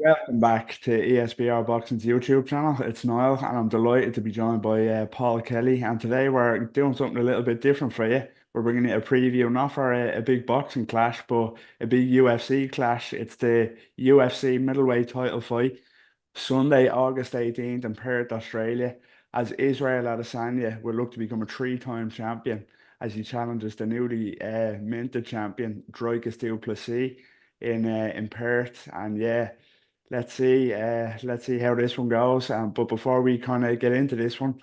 Welcome back to ESBR Boxing's YouTube channel. It's Niall, and I'm delighted to be joined by Paul Kelly. And today we're doing something a little bit different for you. We're bringing you a preview, not for a big boxing clash, but a big UFC clash. It's the UFC middleweight title fight, Sunday, August 18th in Perth, Australia, as Israel Adesanya will look to become a three-time champion as he challenges the newly minted champion, Dricus du Plessis, in Perth. And yeah. Let's see how this one goes. But before we kind of get into this one,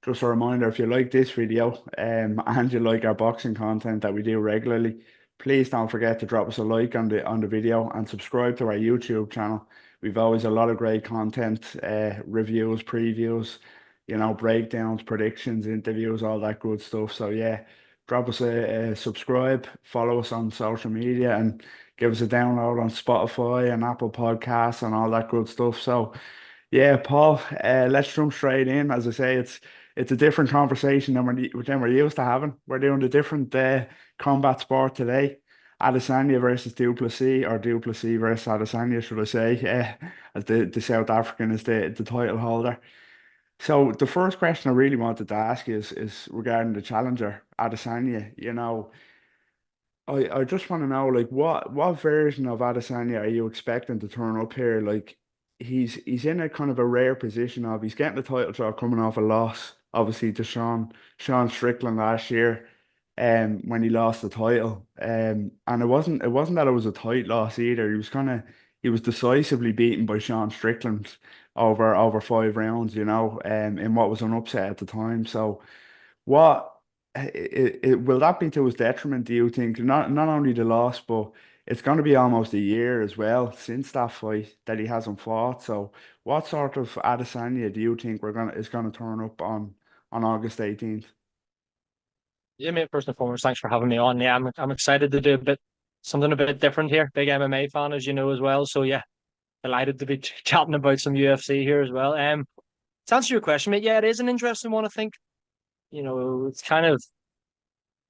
just a reminder, if you like this video and you like our boxing content that we do regularly, please don't forget to drop us a like on the video and subscribe to our YouTube channel. We've always a lot of great content, reviews, previews, breakdowns, predictions, interviews, all that good stuff. So yeah, drop us a subscribe, follow us on social media, and give us a download on Spotify and Apple Podcasts and all that good stuff. So yeah, Paul, let's jump straight in. As I say, it's a different conversation than we're used to having. We're doing a different combat sport today. Adesanya versus Du Plessis, or Du Plessis versus Adesanya, should I say, as the South African is the title holder. So the first question I really wanted to ask you is regarding the challenger, Adesanya. I just want to know, like, what version of Adesanya are you expecting to turn up here? Like, he's in a kind of a rare position of he's getting the title shot coming off a loss, obviously to Sean Strickland last year, when he lost the title. And it wasn't that it was a tight loss either. He was decisively beaten by Sean Strickland over 5 rounds, in what was an upset at the time. So what will that be to his detriment, do you think? Not only the loss, but it's going to be almost a year as well since that fight that he hasn't fought. So what sort of Adesanya do you think is gonna turn up on August 18th? Yeah, mate, first and foremost, thanks for having me on. Yeah, I'm excited to do something a bit different here. Big MMA fan, as you know, as well. So yeah, delighted to be chatting about some UFC here as well. To answer your question, mate, yeah, it is an interesting one. I think, it's kind of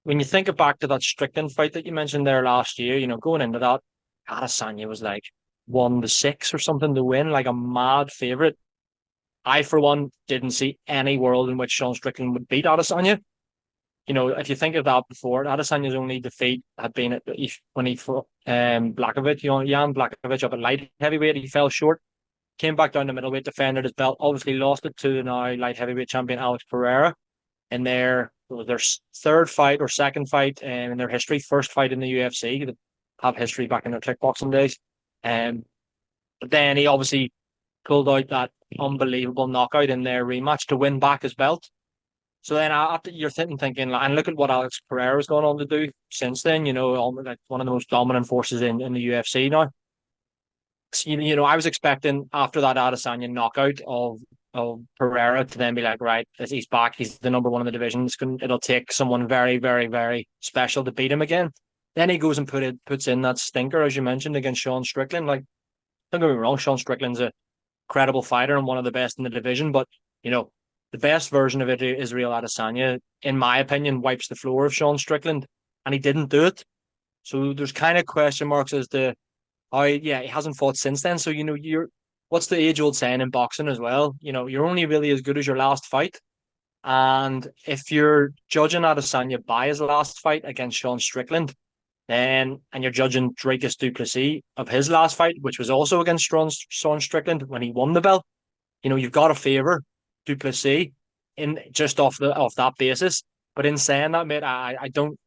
when you think back to that Strickland fight that you mentioned there last year, going into that, Adesanya was like 1-6 or something to win, like a mad favorite. I, for one, didn't see any world in which Sean Strickland would beat Adesanya. If you think of that before, Adesanya's only defeat had been when he fought Blachowicz, Jan Blachowicz up at light heavyweight. He fell short, came back down to middleweight, defended his belt, obviously lost it to the now light heavyweight champion Alex Pereira in their third fight or second fight in their history, first fight in the UFC that have history back in their kickboxing days. But then he obviously pulled out that unbelievable knockout in their rematch to win back his belt. So then after you're thinking, and look at what Alex Pereira has gone on to do since then, like one of the most dominant forces in the UFC now. So, I was expecting after that Adesanya knockout of Pereira to then be like, right, he's back, he's the number one in the division. It'll take someone very, very, very special to beat him again. Then he goes and puts in that stinker, as you mentioned, against Sean Strickland. Like, don't get me wrong, Sean Strickland's a credible fighter and one of the best in the division, but you know, the best version of it is Real Adesanya, in my opinion, wipes the floor of Sean Strickland, and he didn't do it. So there's kind of question marks as to yeah, he hasn't fought since then. So you're what's the age old saying in boxing as well? You're only really as good as your last fight. And if you're judging Adesanya by his last fight against Sean Strickland, and you're judging Dricus du Plessis of his last fight, which was also against Sean Strickland when he won the belt, you've got to favour du Plessis in just off that basis. But in saying that, mate, I don't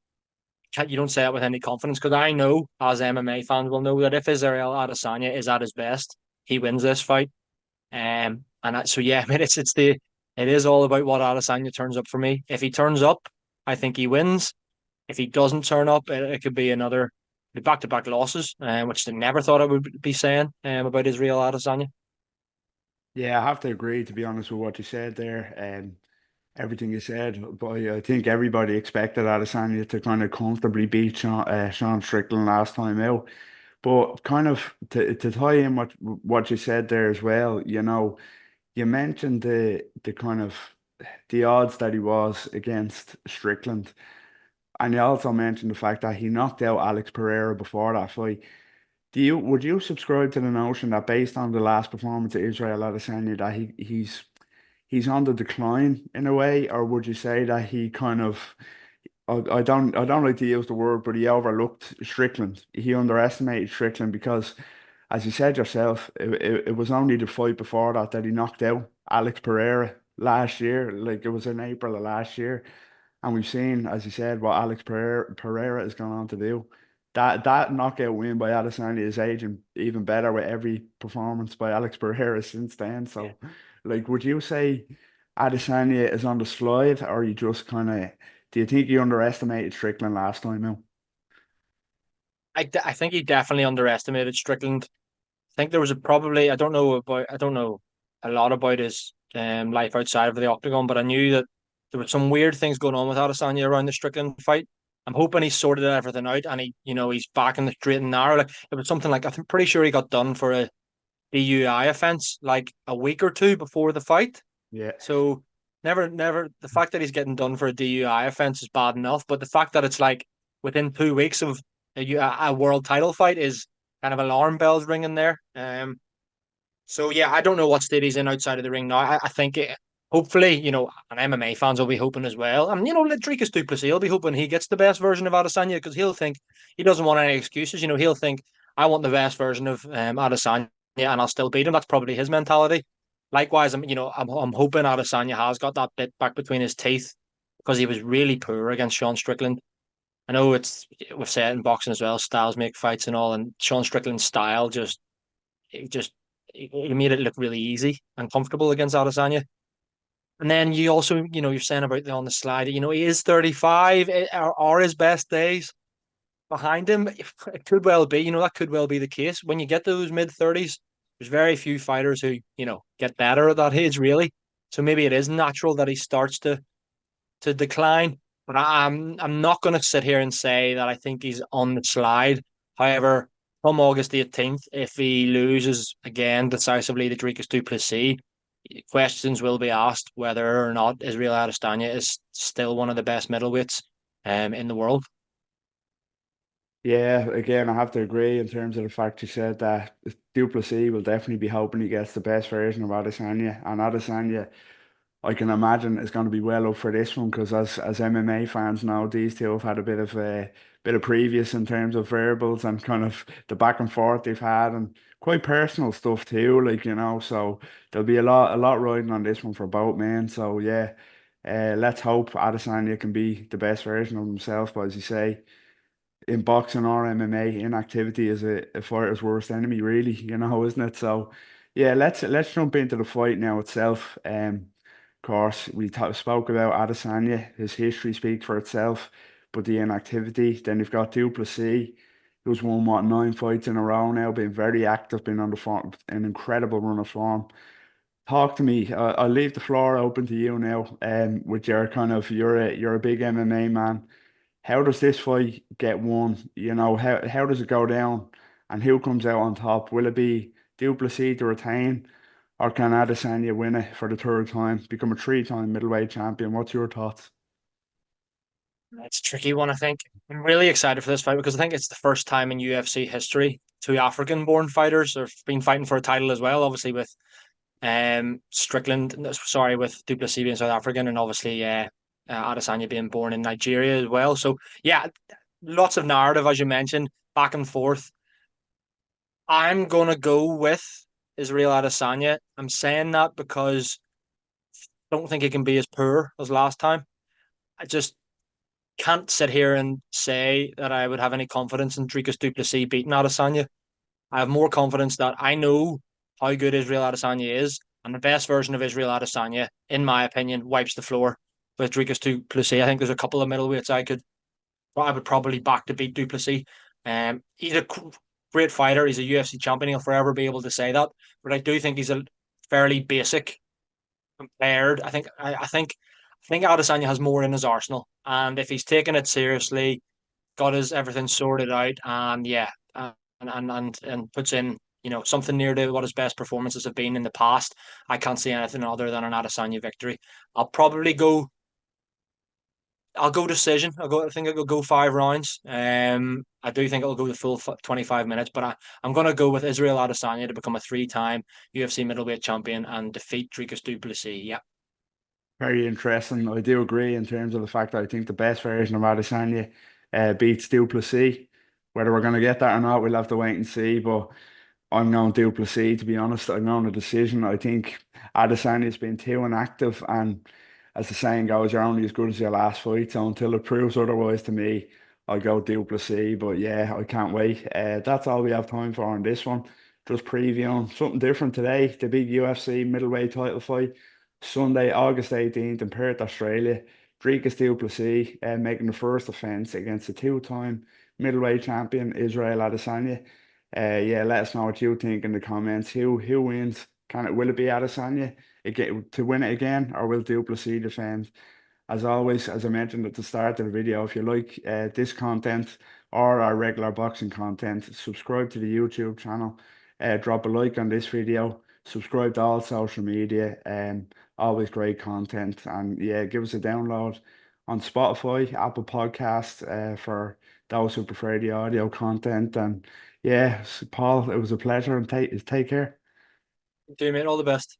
you don't say it with any confidence because I know, as MMA fans will know, that if Israel Adesanya is at his best, he wins this fight. So yeah, I mean, it is all about what Adesanya turns up for me. If he turns up, I think he wins. If he doesn't turn up, it could be another back-to-back losses, which I never thought I would be saying about Israel Adesanya. Yeah, I have to agree, to be honest, with what you said there. Everything you said, but I think everybody expected Adesanya to kind of comfortably beat Sean Strickland last time out. But kind of to tie in what you said there as well, you mentioned the kind of the odds that he was against Strickland, and you also mentioned the fact that he knocked out Alex Pereira before that fight. Would you subscribe to the notion that based on the last performance of Israel Adesanya that he's on the decline in a way, or would you say that he kind of I don't like to use the word, but he overlooked Strickland. He underestimated Strickland because, as you said yourself, it was only the fight before that he knocked out Alex Pereira last year. Like it was in April of last year. And we've seen, as you said, what Pereira has gone on to do. That knockout win by Adesanya is aging even better with every performance by Alex Pereira since then. Yeah. So, like, would you say Adesanya is on the slide, or you just kind of do you think you underestimated Strickland last time out? I think he definitely underestimated Strickland. I think there was a probably I don't know a lot about his life outside of the octagon, but I knew that there were some weird things going on with Adesanya around the Strickland fight. I'm hoping he sorted everything out and he's back in the straight and narrow. Like it was something like I'm pretty sure he got done for a DUI offense like a week or two before the fight. Yeah. So never the fact that he's getting done for a DUI offense is bad enough, but the fact that it's like within 2 weeks of a world title fight is kind of alarm bells ringing there. So yeah, I don't know what state he's in outside of the ring now. I think hopefully, and MMA fans will be hoping as well. And let Dricus du Plessis will be hoping he gets the best version of Adesanya because he'll think he doesn't want any excuses. He'll think I want the best version of Adesanya and I'll still beat him. That's probably his mentality. Likewise, I'm hoping Adesanya has got that bit back between his teeth because he was really poor against Sean Strickland. I know we've said it in boxing as well, styles make fights and all, and Sean Strickland's style just he made it look really easy and comfortable against Adesanya. And then you also, you're saying about the on the slide, he is 35, are his best days behind him. It could well be, that could well be the case. When you get to those mid 30s, there's very few fighters who, get better at that age, really. So maybe it is natural that he starts to decline. But I'm not going to sit here and say that I think he's on the slide. However, come August 18th, if he loses again decisively to Dricus du Plessis, questions will be asked whether or not Israel Adesanya is still one of the best middleweights in the world. Yeah, again, I have to agree in terms of the fact you said that du Plessis will definitely be hoping he gets the best version of Adesanya. And Adesanya, I can imagine, is going to be well up for this one because as MMA fans know, these two have had a bit of previous in terms of verbals and kind of the back and forth they've had and quite personal stuff too, like so there'll be a lot riding on this one for both men. So yeah, let's hope Adesanya can be the best version of himself, but as you say in boxing or MMA, inactivity is a fighter's worst enemy, really, isn't it? So, yeah, let's jump into the fight now itself. Of course, we spoke about Adesanya. His history speaks for itself, but the inactivity. Then you've got du Plessis, who's won what 9 fights in a row now, been very active, been on the form, an incredible run of form. Talk to me. I'll leave the floor open to you now. With your kind of you're a big MMA man. How does this fight get won? How does it go down? And who comes out on top? Will it be du Plessis to retain, or can Adesanya win it for the third time, become a three-time middleweight champion? What's your thoughts? It's a tricky one, I think. I'm really excited for this fight because I think it's the first time in UFC history two African-born fighters have been fighting for a title as well. Obviously, with Strickland, sorry, with du Plessis being South African, and obviously Adesanya being born in Nigeria as well. So yeah, lots of narrative as you mentioned, back and forth. I'm gonna go with Israel Adesanya. I'm saying that because I don't think he can be as poor as last time. I just can't sit here and say that I would have any confidence in Dricus du Plessis beating Adesanya. I have more confidence that I know how good Israel Adesanya is, and the best version of Israel Adesanya, in my opinion, wipes the floor with Dricus du Plessis. I think there's a couple of middleweights I would probably back to beat du Plessis. He's a great fighter. He's a UFC champion. He'll forever be able to say that. But I do think he's a fairly basic compared. I think Adesanya has more in his arsenal, and if he's taking it seriously, got his everything sorted out, and yeah, and puts in something near to what his best performances have been in the past, I can't see anything other than an Adesanya victory. I'll probably go I'll go decision. I think it'll go 5 rounds. I do think it'll go the full 25 minutes, but I'm going to go with Israel Adesanya to become a three-time UFC middleweight champion and defeat Dricus du Plessis. Yeah. Very interesting. I do agree in terms of the fact that I think the best version of Adesanya beats du Plessis. Whether we're going to get that or not, we'll have to wait and see. But I'm going du Plessis, to be honest. I'm going a decision. I think Adesanya's been too inactive, and as the saying goes, you're only as good as your last fight. So until it proves otherwise to me, I'll go du Plessis. But yeah, I can't wait. That's all we have time for on this one. Just previewing something different today. The big UFC middleweight title fight, Sunday, August 18th in Perth, Australia. Dricus du Plessis making the first defense against the two-time middleweight champion Israel Adesanya. Yeah, let us know what you think in the comments. Who wins? Will it be Adesanya to win it again, or will du Plessis defend? As always, as I mentioned at the start of the video, if you like this content or our regular boxing content, subscribe to the YouTube channel, drop a like on this video, subscribe to all social media, always great content, and yeah, give us a download on Spotify, Apple Podcasts, for those who prefer the audio content. And yeah, Paul, it was a pleasure, and take care. Do you, mate? All the best.